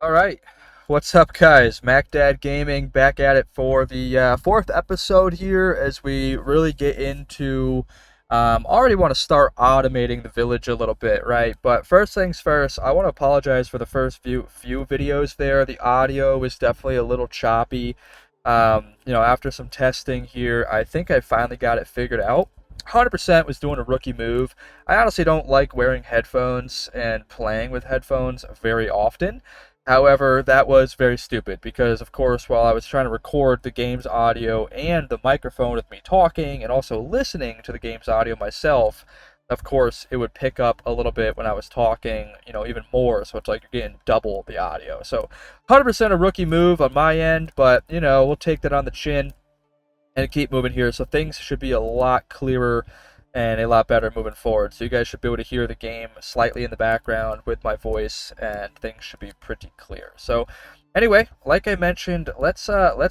All right. What's up, guys? Mac Dad Gaming back at it for the fourth episode here as we really get into. Already want to start automating the village a little bit, right? But first things first, I want to apologize for the first few videos there. The audio was definitely a little choppy. After some testing here, I think I finally got it figured out. 100% was doing a rookie move. I honestly don't like wearing headphones and playing with headphones very often. However, that was very stupid because, of course, while I was trying to record the game's audio and the microphone with me talking and also listening to the game's audio myself, of course, it would pick up a little bit when I was talking, even more. So it's like you're getting double the audio. So 100% a rookie move on my end, but, we'll take that on the chin and keep moving here. So things should be a lot clearer and a lot better moving forward. So you guys should be able to hear the game slightly in the background with my voice, and things should be pretty clear. So anyway, like I mentioned, let's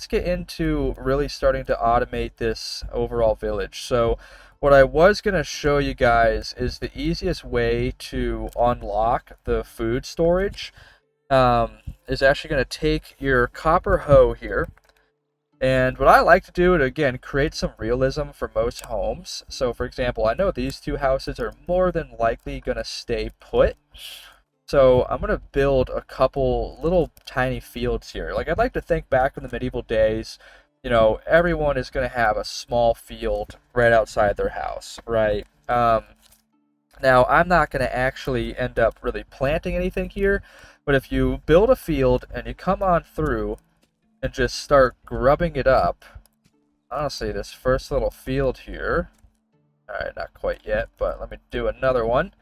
get into really starting to automate this overall village. So what I was going to show you guys is the easiest way to unlock the food storage. Is actually going to take your copper hoe here, and what I like to do to, again, create some realism for most homes. So, for example, I know these two houses are more than likely going to stay put. So I'm going to build a couple little tiny fields here. Like, I'd like to think back in the medieval days, everyone is going to have a small field right outside their house, right? Now, I'm not going to actually end up really planting anything here, but if you build a field and you come on through and just start grubbing it up. Honestly, this first little field here. Alright, not quite yet, but let me do another one.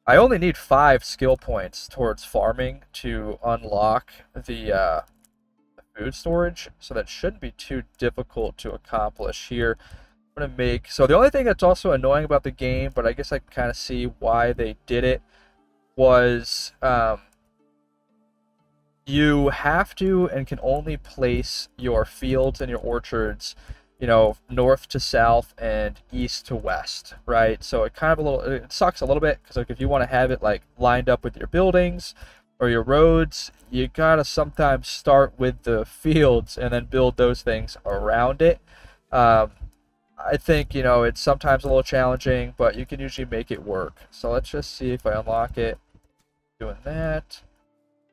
I only need 5 skill points towards farming to unlock the food storage, so that shouldn't be too difficult to accomplish here. I'm going to make... So the only thing that's also annoying about the game, but I guess I can kind of see why they did it, was... you have to and can only place your fields and your orchards, north to south and east to west, right? So it sucks a little bit because like if you want to have it like lined up with your buildings or your roads, you gotta sometimes start with the fields and then build those things around it. I think it's sometimes a little challenging, but you can usually make it work. So let's just see if I unlock it. Doing that.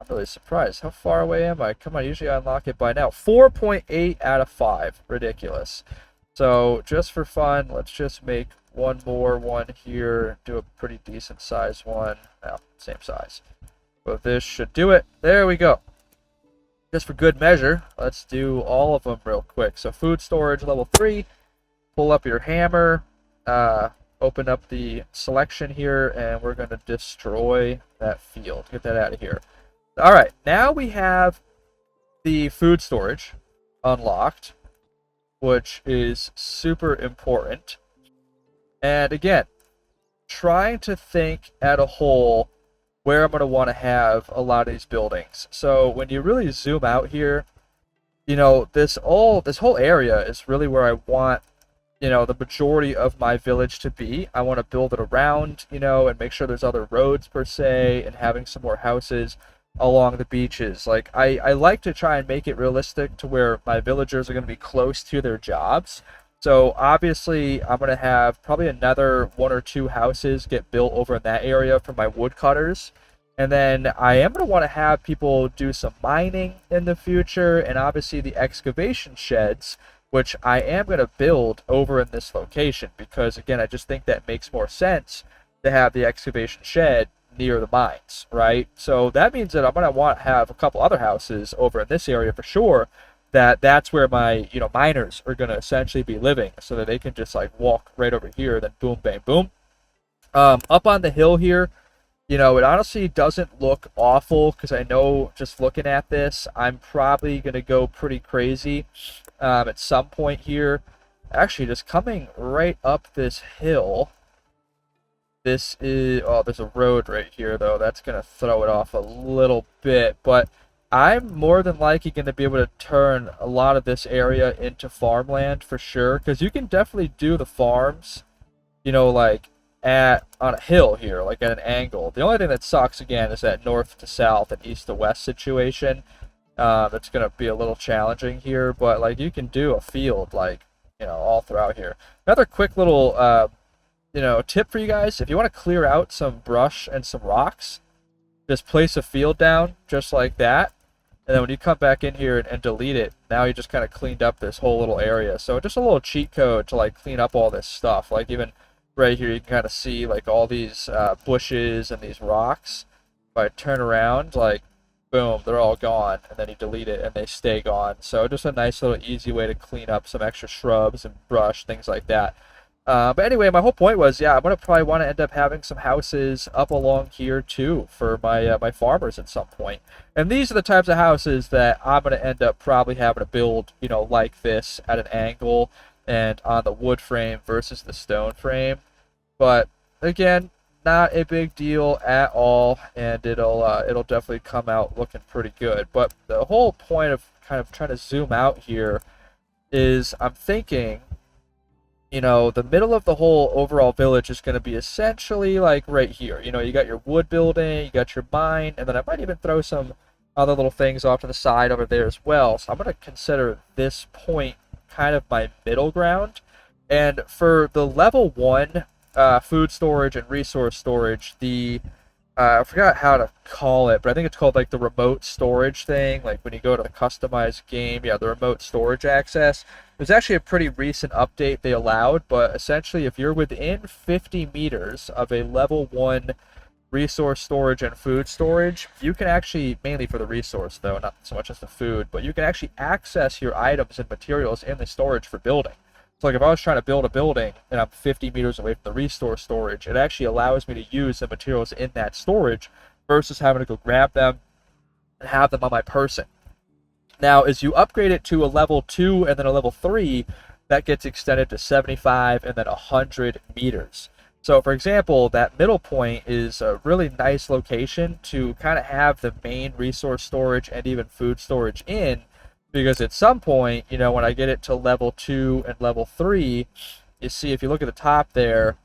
I'm really surprised. How far away am I? Come on, usually I unlock it by now. 4.8 out of 5. Ridiculous. So, just for fun, let's just make one more one here. Do a pretty decent size one. No, same size. But this should do it. There we go. Just for good measure, let's do all of them real quick. So, food storage level 3. Pull up your hammer. Open up the selection here, and we're going to destroy that field. Get that out of here. All right, now we have the food storage unlocked, which is super important. And again, trying to think at a whole where I'm going to want to have a lot of these buildings. So when you really zoom out here, this whole area is really where I want the majority of my village to be. I want to build it around, and make sure there's other roads per se, and having some more houses along the beaches. Like I like to try and make it realistic to where my villagers are going to be close to their jobs. So obviously I'm going to have probably another 1 or 2 houses get built over in that area for my woodcutters. And then I am going to want to have people do some mining in the future, and obviously the excavation sheds, which I am going to build over in this location because, again, I just think that makes more sense to have the excavation shed near the mines, right? So that means that I'm going to want to have a couple other houses over in this area for sure, that's where my, miners are going to essentially be living, so that they can just like walk right over here, then boom, bang, boom. Up on the hill here, it honestly doesn't look awful because I know just looking at this, I'm probably going to go pretty crazy at some point here. Actually, just coming right up this hill, there's a road right here, though. That's going to throw it off a little bit, but I'm more than likely going to be able to turn a lot of this area into farmland for sure, because you can definitely do the farms, like on a hill here, like at an angle. The only thing that sucks again is that north to south and east to west situation. It's gonna be a little challenging here, but like you can do a field like all throughout here. Another quick little tip for you guys: if you want to clear out some brush and some rocks, just place a field down just like that. And then when you come back in here and delete it, now you just kind of cleaned up this whole little area. So just a little cheat code to like clean up all this stuff. Like even right here, you can kind of see like all these bushes and these rocks. If I turn around, like boom, they're all gone. And then you delete it and they stay gone. So just a nice little easy way to clean up some extra shrubs and brush, things like that. But anyway, my whole point was, yeah, I'm gonna probably want to end up having some houses up along here too for my my farmers at some point. And these are the types of houses that I'm gonna end up probably having to build, like this at an angle and on the wood frame versus the stone frame. But again, not a big deal at all, and it'll definitely come out looking pretty good. But the whole point of kind of trying to zoom out here is I'm thinking, the middle of the whole overall village is going to be essentially like right here. You got your wood building, you got your mine, and then I might even throw some other little things off to the side over there as well. So I'm going to consider this point kind of my middle ground. And for the level 1 food storage and resource storage, I forgot how to call it, but I think it's called like the remote storage thing. Like when you go to the customized game, yeah, the remote storage access. There's actually a pretty recent update they allowed, but essentially if you're within 50 meters of a level 1 resource storage and food storage, you can actually, mainly for the resource though, not so much as the food, but you can actually access your items and materials in the storage for building. So like if I was trying to build a building and I'm 50 meters away from the resource storage, it actually allows me to use the materials in that storage versus having to go grab them and have them on my person. Now, as you upgrade it to a level 2 and then a level 3, that gets extended to 75 and then 100 meters. So, for example, that middle point is a really nice location to kind of have the main resource storage and even food storage in, because at some point, when I get it to level 2 and level 3, you see, if you look at the top there,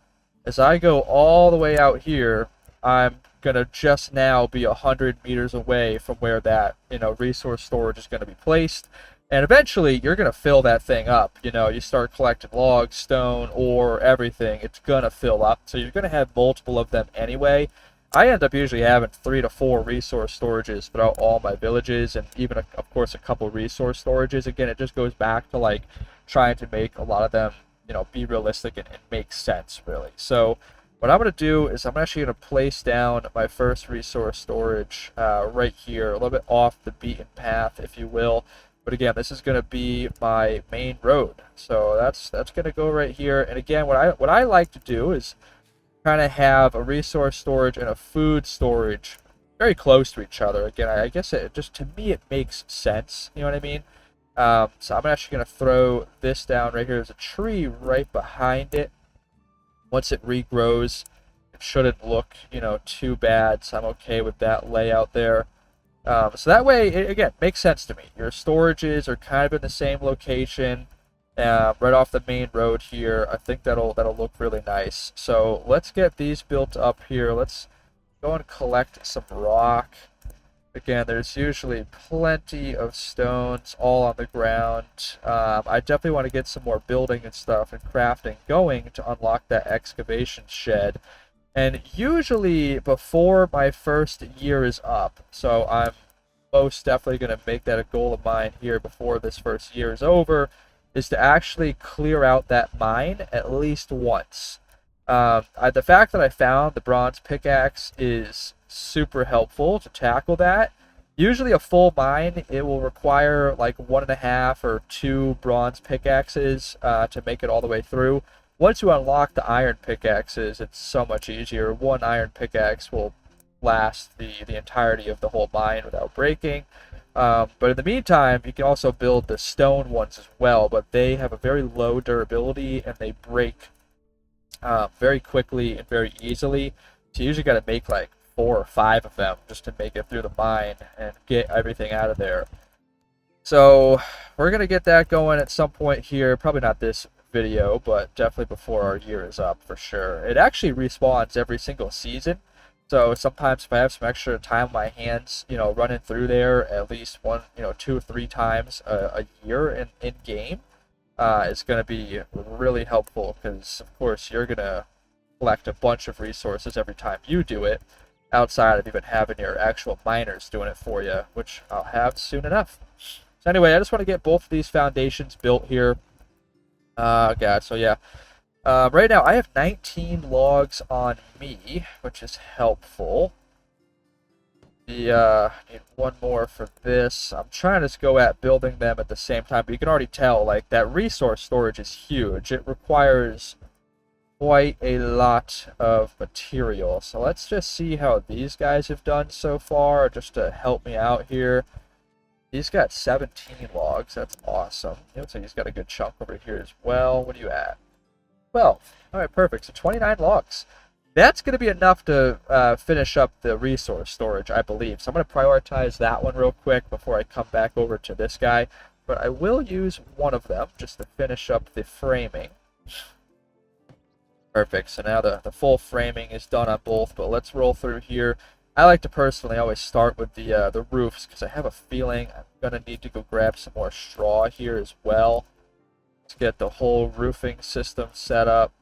as I go all the way out here, I'm going to just now be 100 meters away from where that, resource storage is going to be placed. And eventually, you're going to fill that thing up. You start collecting logs, stone, ore, everything. It's going to fill up. So you're going to have multiple of them anyway. I end up usually having 3 to 4 resource storages throughout all my villages, and even, of course, a couple resource storages. Again, it just goes back to, like, trying to make a lot of them, be realistic and make sense, really. So what I'm going to do is I'm actually going to place down my first resource storage right here, a little bit off the beaten path, if you will. But again, this is going to be my main road. So that's going to go right here. And again, what I like to do is kind of have a resource storage and a food storage very close to each other. Again, I guess to me, it makes sense. You know what I mean? So I'm actually going to throw this down right here. There's a tree right behind it. Once it regrows, it shouldn't look, too bad. So I'm okay with that layout there. So that way, it, again, makes sense to me. Your storages are kind of in the same location. Right off the main road here. I think that'll look really nice. So let's get these built up here. Let's go and collect some rock. Again, there's usually plenty of stones all on the ground. I definitely want to get some more building and stuff and crafting going to unlock that excavation shed. And usually before my first year is up. So I'm most definitely going to make that a goal of mine here before this first year is over, is to actually clear out that mine at least once. The fact that I found the bronze pickaxe is super helpful to tackle that. Usually a full mine, it will require like 1.5 or 2 bronze pickaxes to make it all the way through. Once you unlock the iron pickaxes, it's so much easier. 1 iron pickaxe will last the entirety of the whole mine without breaking. But in the meantime, you can also build the stone ones as well, but they have a very low durability and they break very quickly and very easily. So you usually got to make like 4 or 5 of them just to make it through the mine and get everything out of there. So we're going to get that going at some point here. Probably not this video, but definitely before our year is up for sure. It actually respawns every single season. So sometimes if I have some extra time on my hands, running through there at least one, 2 or 3 times a year in game, it's going to be really helpful because, of course, you're going to collect a bunch of resources every time you do it, outside of even having your actual miners doing it for you, which I'll have soon enough. So anyway, I just want to get both of these foundations built here. God, so yeah. Right now, I have 19 logs on me, which is helpful. Need one more for this. I'm trying to just go at building them at the same time, but you can already tell, like, that resource storage is huge. It requires quite a lot of material. So let's just see how these guys have done so far, just to help me out here. He's got 17 logs. That's awesome. It looks like he's got a good chunk over here as well. What are you at? 12. All right, perfect. So 29 logs. That's going to be enough to finish up the resource storage, I believe. So I'm going to prioritize that one real quick before I come back over to this guy. But I will use one of them just to finish up the framing. Perfect. So now the full framing is done on both, but let's roll through here. I like to personally always start with the roofs because I have a feeling I'm going to need to go grab some more straw here as well. Let's get the whole roofing system set up.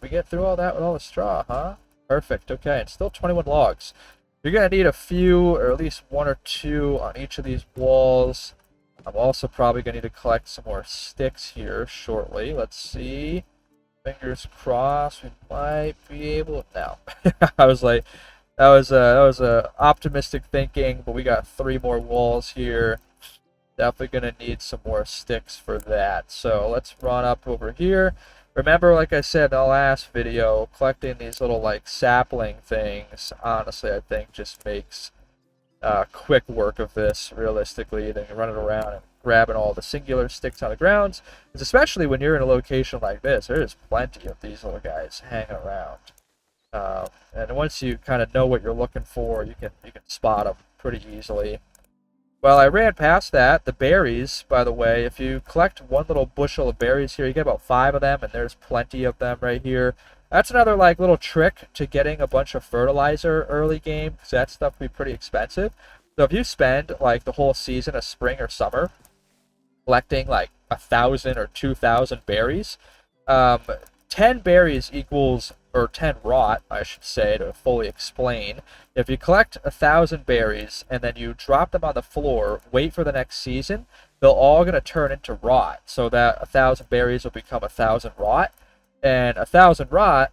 We get through all that with all the straw, huh? Perfect. Okay, and still 21 logs. You're going to need a few, or at least 1 or 2 on each of these walls. I'm also probably going to need to collect some more sticks here shortly. Let's see. Fingers crossed, we might be able. No, I was like, that was optimistic thinking, but we got 3 more walls here. Definitely gonna need some more sticks for that. So let's run up over here. Remember, like I said in the last video, collecting these little like sapling things, honestly, I think just makes quick work of this realistically than running around and grabbing all the singular sticks on the grounds. Because especially when you're in a location like this, there's plenty of these little guys hanging around. And once you kind of know what you're looking for, you can spot them pretty easily. Well, I ran past that. The berries, by the way, if you collect one little bushel of berries here, you get about 5 of them, and there's plenty of them right here. That's another like little trick to getting a bunch of fertilizer early game, because that stuff can be pretty expensive. So if you spend like the whole season of spring or summer collecting like 1,000 or 2,000 berries, 10 berries equals, or 10 rot, I should say, to fully explain. If you collect 1,000 berries and then you drop them on the floor, wait for the next season, they're all going to turn into rot. So that 1,000 berries will become 1,000 rot. And 1,000 rot,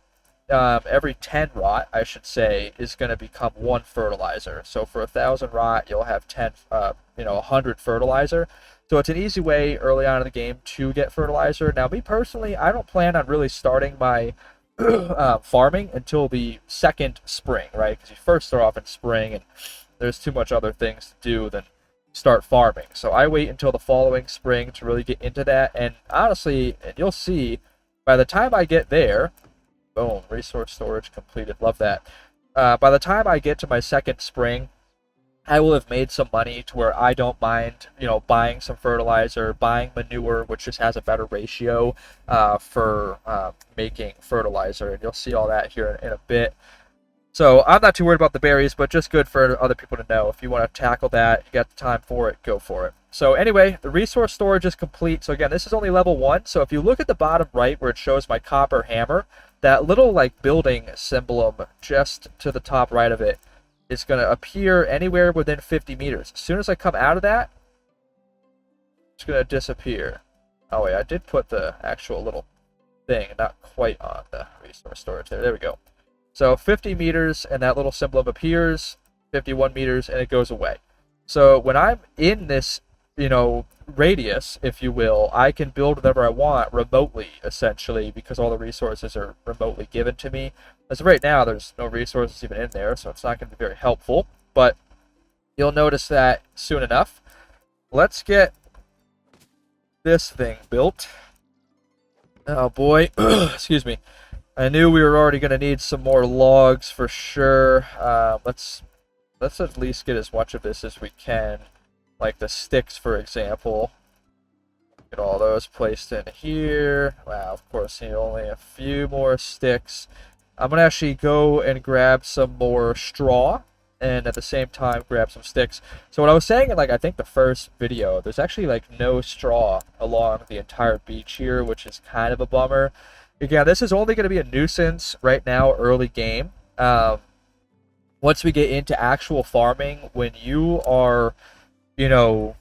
every 10 rot, I should say, is going to become 1 fertilizer. So for 1,000 rot, you'll have 100 fertilizer. So it's an easy way early on in the game to get fertilizer. Now, me personally, I don't plan on really starting my farming until the second spring, right? Because you first start off in spring, and there's too much other things to do than start farming. So I wait until the following spring to really get into that. And honestly, and you'll see, by the time I get there, boom, resource storage completed. Love that. By the time I get to my second spring, I will have made some money to where I don't mind, buying some fertilizer, buying manure, which just has a better ratio for making fertilizer. And you'll see all that here in a bit. So I'm not too worried about the berries, but just good for other people to know. If you want to tackle that, you got the time for it, go for it. So anyway, the resource storage is complete. So again, this is only level 1. So if you look at the bottom right where it shows my copper hammer, that little like building symbol just to the top right of it, it's going to appear anywhere within 50 meters. As soon as I come out of that, it's going to disappear. Oh, wait, I did put the actual little thing, not quite on the resource storage there. There we go. So 50 meters, and that little symbol appears, 51 meters, and it goes away. So when I'm in this, radius, if you will, I can build whatever I want remotely, essentially, because all the resources are remotely given to me. As of right now, there's no resources even in there, so it's not going to be very helpful, but you'll notice that soon enough. Let's get this thing built. Oh boy, excuse me. I knew we were already going to need some more logs for sure. Let's at least get as much of this as we can. Like the sticks, for example. Get all those placed in here. Wow, of course, need only a few more sticks. I'm gonna actually go and grab some more straw, and at the same time grab some sticks. So what I was saying in, like, I think the first video, there's actually like no straw along the entire beach here, which is kind of a bummer. Again, this is only going to be a nuisance right now, early game. Once we get into actual farming, when you are, you know,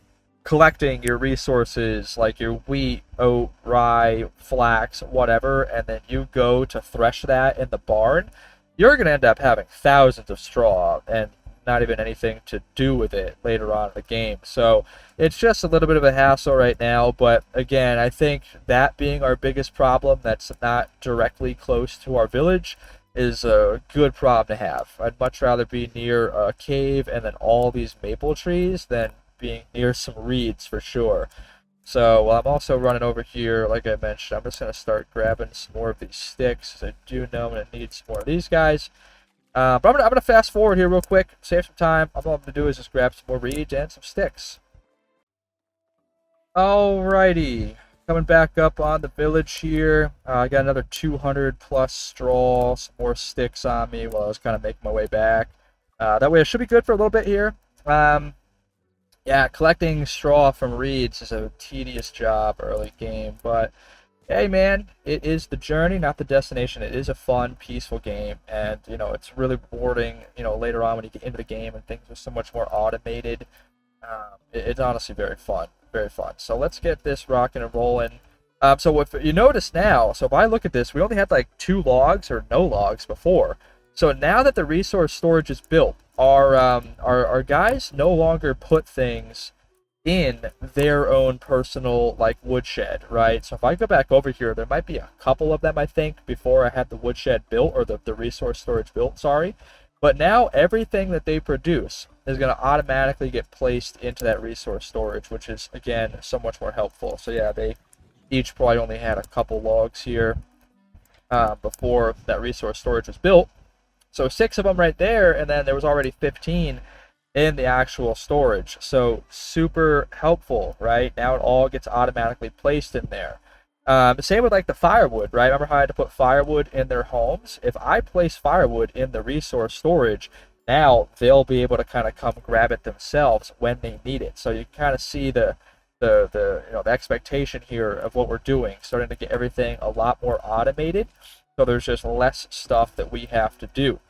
collecting your resources like your wheat, oat, rye, flax, whatever, and then you go to thresh that in the barn, you're going to end up having thousands of straw and not even anything to do with it later on in the game. So it's just a little bit of a hassle right now. But again, I think that being our biggest problem that's not directly close to our village is a good problem to have. I'd much rather be near a cave and then all these maple trees than being near some reeds for sure. So while I'm also running over here, like I mentioned, I'm just going to start grabbing some more of these sticks, because I do know I'm going to need some more of these guys. But I'm gonna fast forward here real quick, save some time. All I'm going to do is just grab some more reeds and some sticks. Alrighty. Coming back up on the village here. I got another 200 plus straw, some more sticks on me while I was kind of making my way back. That way I should be good for a little bit here. Yeah, collecting straw from reeds is a tedious job early game, but hey man, it is the journey, not the destination. It is a fun, peaceful game, and you know, it's really rewarding, you know, later on when you get into the game and things are so much more automated. It's honestly very fun, very fun. So let's get this rocking and rolling. So if you notice now, so if I look at this, we only had like 2 logs or no logs before. So now that the resource storage is built, our guys no longer put things in their own personal like woodshed, right? So if I go back over here, there might be a couple of them, I think, before I had the woodshed built, or the resource storage built, sorry. But now everything that they produce is going to automatically get placed into that resource storage, which is, again, so much more helpful. So yeah, they each probably only had a couple logs here before that resource storage was built. So 6 of them right there, and then there was already 15 in the actual storage. So super helpful, right? Now it all gets automatically placed in there. Same with like the firewood, right? Remember how I had to put firewood in their homes? If I place firewood in the resource storage, now they'll be able to kind of come grab it themselves when they need it. So you kind of see the expectation here of what we're doing, starting to get everything a lot more automated. So there's just less stuff that we have to do.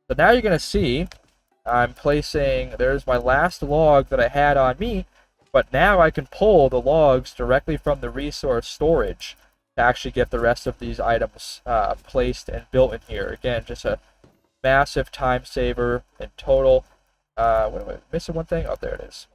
So now you're going to see I'm placing, there's my last log that I had on me, but now I can pull the logs directly from the resource storage to actually get the rest of these items placed and built in here. Again, just a massive time saver in total. Wait, missing one thing? Oh, there it is.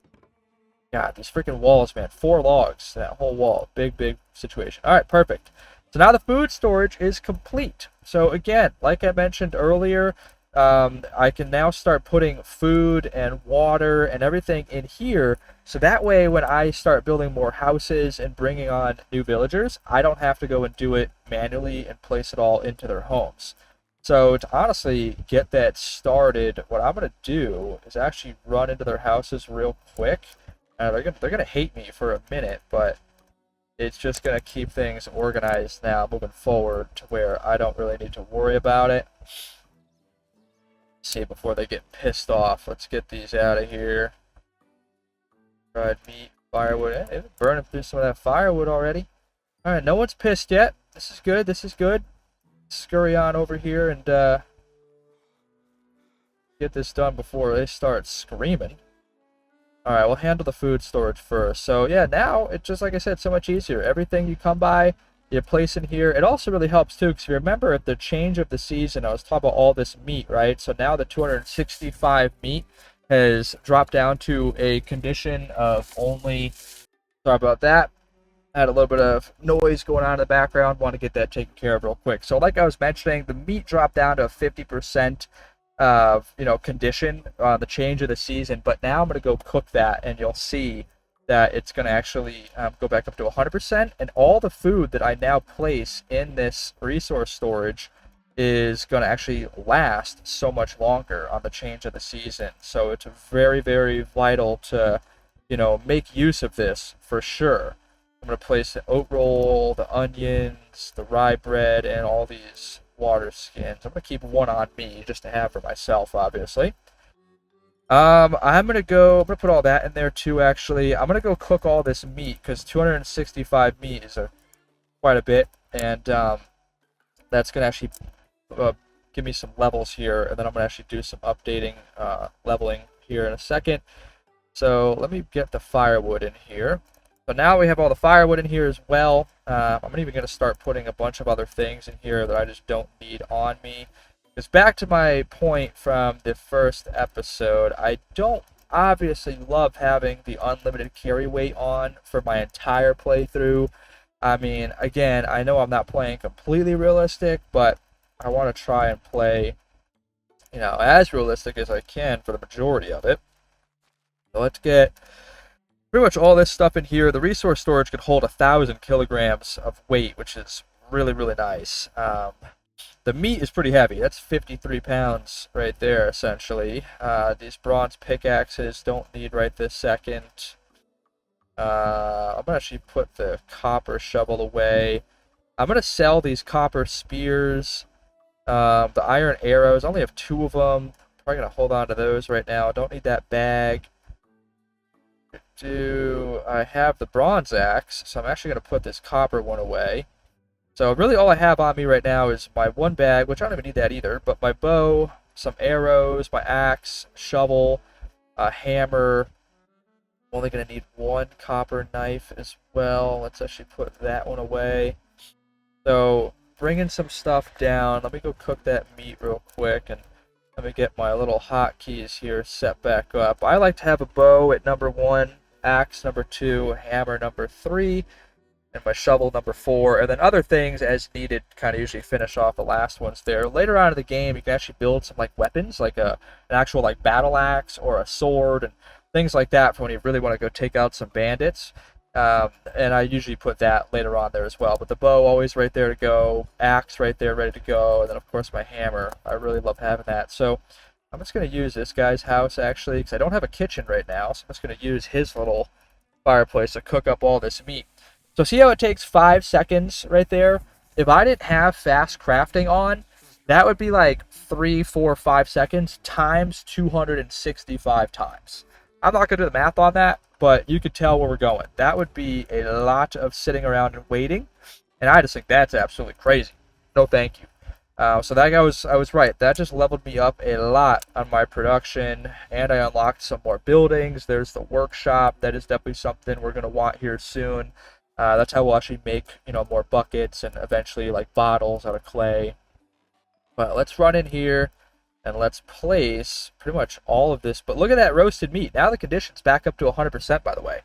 God, these freaking walls, man. 4 logs, that whole wall. Big, big situation. All right, perfect. So now the food storage is complete. So again, like I mentioned earlier, I can now start putting food and water and everything in here, so that way when I start building more houses and bringing on new villagers, I don't have to go and do it manually and place it all into their homes. So to honestly get that started, what I'm going to do is actually run into their houses real quick. They're gonna hate me for a minute, but it's just going to keep things organized now moving forward to where I don't really need to worry about it. See, before they get pissed off, let's get these out of here. Dried meat, firewood. They've been burning through some of that firewood already. Alright, no one's pissed yet. This is good, this is good. Scurry on over here and get this done before they start screaming. Alright, we'll handle the food storage first. So yeah, now it's just, like I said, so much easier. Everything you come by, you place in here. It also really helps too, because if you remember at the change of the season, I was talking about all this meat, right? So now the 265 meat has dropped down to a condition of only, sorry about that. I had a little bit of noise going on in the background. Want to get that taken care of real quick. So like I was mentioning, the meat dropped down to 50% of, condition on the change of the season. But now I'm going to go cook that, and you'll see that it's going to actually go back up to 100%, and all the food that I now place in this resource storage is going to actually last so much longer on the change of the season. So it's very, very vital to, make use of this for sure. I'm going to place the oat roll, the onions, the rye bread, and all these water skins. I'm going to keep one on me just to have for myself, obviously. I'm gonna put all that in there too, actually. I'm gonna go cook all this meat, because 265 meat is quite a bit, and that's gonna actually uh, give me some levels here, and then I'm gonna actually do some updating, leveling here in a second. So let me get the firewood in here. So now we have all the firewood in here as well. I'm even gonna start putting a bunch of other things in here that I just don't need on me. Because back to my point from the first episode, I don't obviously love having the unlimited carry weight on for my entire playthrough. I mean, again, I know I'm not playing completely realistic, but I want to try and play, as realistic as I can for the majority of it. So let's get pretty much all this stuff in here. The resource storage can hold 1,000 kilograms of weight, which is really, really nice. The meat is pretty heavy. That's 53 pounds right there, essentially. These bronze pickaxes don't need right this second. I'm going to actually put the copper shovel away. I'm going to sell these copper spears. The iron arrows, I only have 2 of them. Probably going to hold on to those right now. I don't need that bag. I have the bronze axe, so I'm actually going to put this copper one away. So really all I have on me right now is my 1 bag, which I don't even need that either, but my bow, some arrows, my axe, shovel, a hammer. I'm only going to need 1 copper knife as well. Let's actually put that one away. So bringing some stuff down. Let me go cook that meat real quick, and let me get my little hotkeys here set back up. I like to have a bow at number 1, axe number 2, hammer number 3, and my shovel number 4, and then other things as needed kind of usually finish off the last ones there. Later on in the game, you can actually build some weapons, like an actual battle axe or a sword and things like that for when you really want to go take out some bandits. And I usually put that later on there as well. But the bow always right there to go, axe right there ready to go, and then of course my hammer. I really love having that. So I'm just going to use this guy's house actually, because I don't have a kitchen right now, so I'm just going to use his little fireplace to cook up all this meat. So see how it takes 5 seconds right there? If I didn't have fast crafting on, that would be 3, 4, 5 seconds times 265 times. I'm not going to do the math on that, but you could tell where we're going. That would be a lot of sitting around and waiting, and I just think that's absolutely crazy. No thank you. So that guy I was right. That just leveled me up a lot on my production, and I unlocked some more buildings. There's the workshop. That is definitely something we're going to want here soon. That's how we'll actually make, more buckets and eventually bottles out of clay. But let's run in here and let's place pretty much all of this. But look at that roasted meat. Now the condition's back up to 100%, by the way.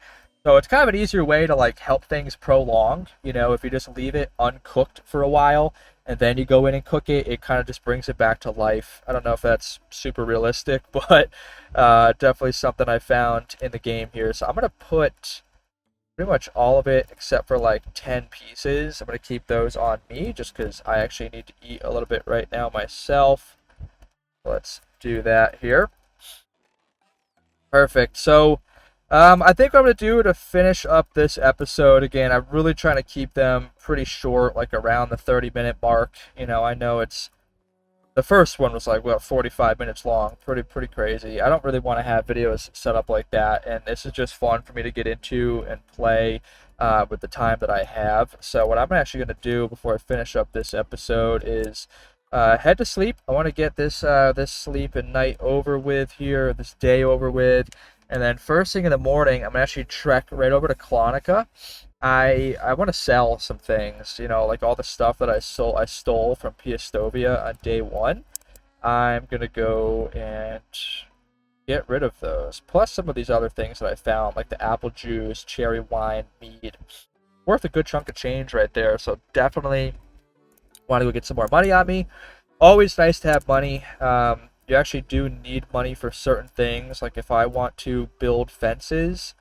So it's kind of an easier way to help things prolong. If you just leave it uncooked for a while and then you go in and cook it, it kind of just brings it back to life. I don't know if that's super realistic, but definitely something I found in the game here. So I'm going to put pretty much all of it except for 10 pieces. I'm going to keep those on me just because I actually need to eat a little bit right now myself. Let's do that here. Perfect. So I think what I'm going to do to finish up this episode, again, I'm really trying to keep them pretty short, around the 30-minute mark. I know the first one was 45 minutes long, pretty crazy. I don't really want to have videos set up like that, and this is just fun for me to get into and play with the time that I have. So what I'm actually going to do before I finish up this episode is head to sleep. I want to get this sleep and night over with here, this day over with, and then first thing in the morning, I'm going to actually trek right over to Clonica. I want to sell some things, all the stuff that I stole from Piastovia on day 1. I'm going to go and get rid of those. Plus some of these other things that I found, like the apple juice, cherry wine, mead. Worth a good chunk of change right there, so definitely want to go get some more money on me. Always nice to have money. You actually do need money for certain things, like if I want to build fences,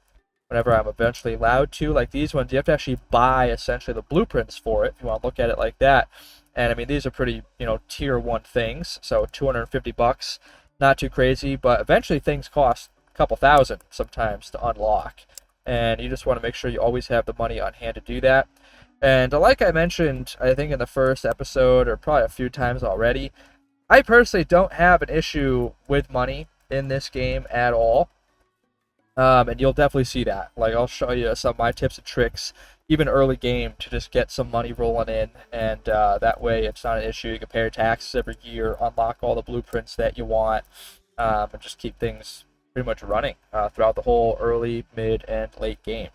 whenever I'm eventually allowed to, like these ones, you have to actually buy essentially the blueprints for it if you want to look at it like that. And I mean, these are pretty, tier 1 things, so 250 bucks, not too crazy, but eventually things cost a couple thousand sometimes to unlock. and you just want to make sure you always have the money on hand to do that. And like I mentioned, I think in the first episode, or probably a few times already, I personally don't have an issue with money in this game at all. And you'll definitely see that. Like, I'll show you some of my tips and tricks, even early game, to just get some money rolling in, and that way it's not an issue. You can pay your taxes every year, unlock all the blueprints that you want, and just keep things pretty much running throughout the whole early, mid, and late game.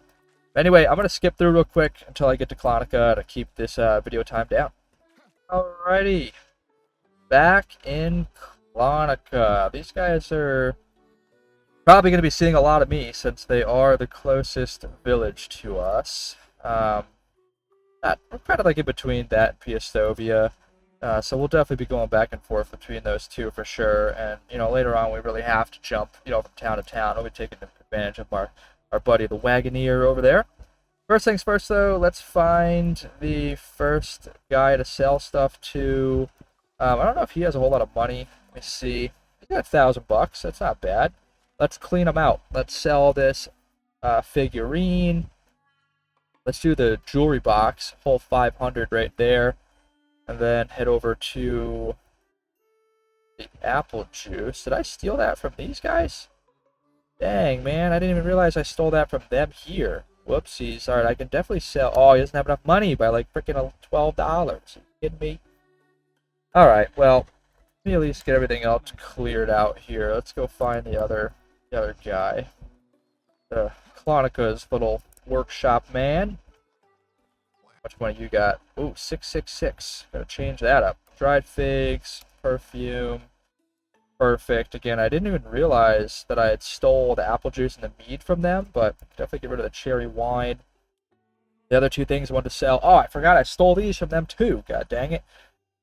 Anyway, I'm going to skip through real quick until I get to Clonica to keep this video time down. Alrighty. Back in Clonica. These guys are probably going to be seeing a lot of me since they are the closest village to us. We're kind of like in between that and Piastovia. So we'll definitely be going back and forth between those two for sure. And, later on we really have to jump, from town to town. We'll be taking advantage of our buddy the Wagoneer over there. First things first, though, let's find the first guy to sell stuff to. I don't know if he has a whole lot of money. Let me see. He got $1,000. That's not bad. Let's clean him out. Let's sell this figurine. Let's do the jewelry box, whole 500 right there. And then head over to the apple juice. Did I steal that from these guys? Dang, man. I didn't even realize I stole that from them here. Whoopsies. Alright, I can definitely sell. Oh, he doesn't have enough money by like freaking $12. Are you kidding me? Alright, well, let me at least get everything else cleared out here. Let's go find the other guy. The Clonica's little workshop man. How much money you got? Ooh, 666. Gotta change that up. Dried figs, perfume. Perfect. Again, I didn't even realize that I had stole the apple juice and the mead from them, but definitely get rid of the cherry wine. The other two things I wanted to sell. Oh, I forgot I stole these from them too. God dang it.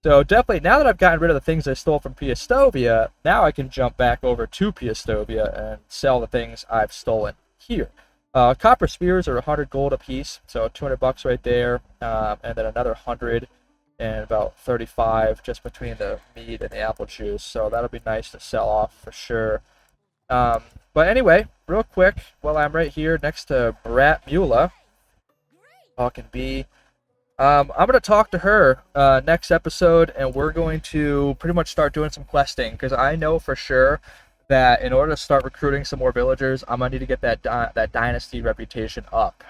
So definitely, now that I've gotten rid of the things I stole from Piastovia, now I can jump back over to Piastovia and sell the things I've stolen here. Copper spears are 100 gold a piece, so $200 right there, and then another 100 and about 35 just between the mead and the apple juice. So that'll be nice to sell off for sure. But anyway, real quick, while I'm right here next to Brat Mula, talking bee. I'm going to talk to her next episode, and we're going to pretty much start doing some questing, because I know for sure that in order to start recruiting some more villagers, I'm going to need to get that Dynasty reputation up.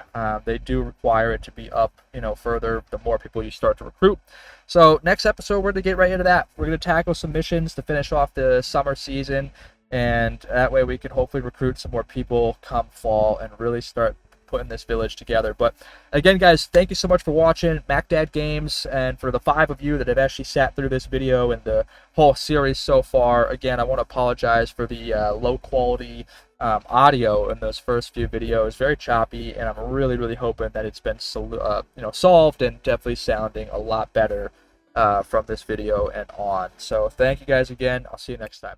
They do require it to be up, further the more people you start to recruit. So next episode, we're going to get right into that. We're going to tackle some missions to finish off the summer season, and that way we can hopefully recruit some more people come fall and really start putting this village together. But again, guys, thank you so much for watching MacDad Games, and for the 5 of you that have actually sat through this video and the whole series so far. Again, I want to apologize for the low quality audio in those first few videos. Very choppy, and I'm really hoping that it's been solved and definitely sounding a lot better from this video and on. So thank you guys again. I'll see you next time.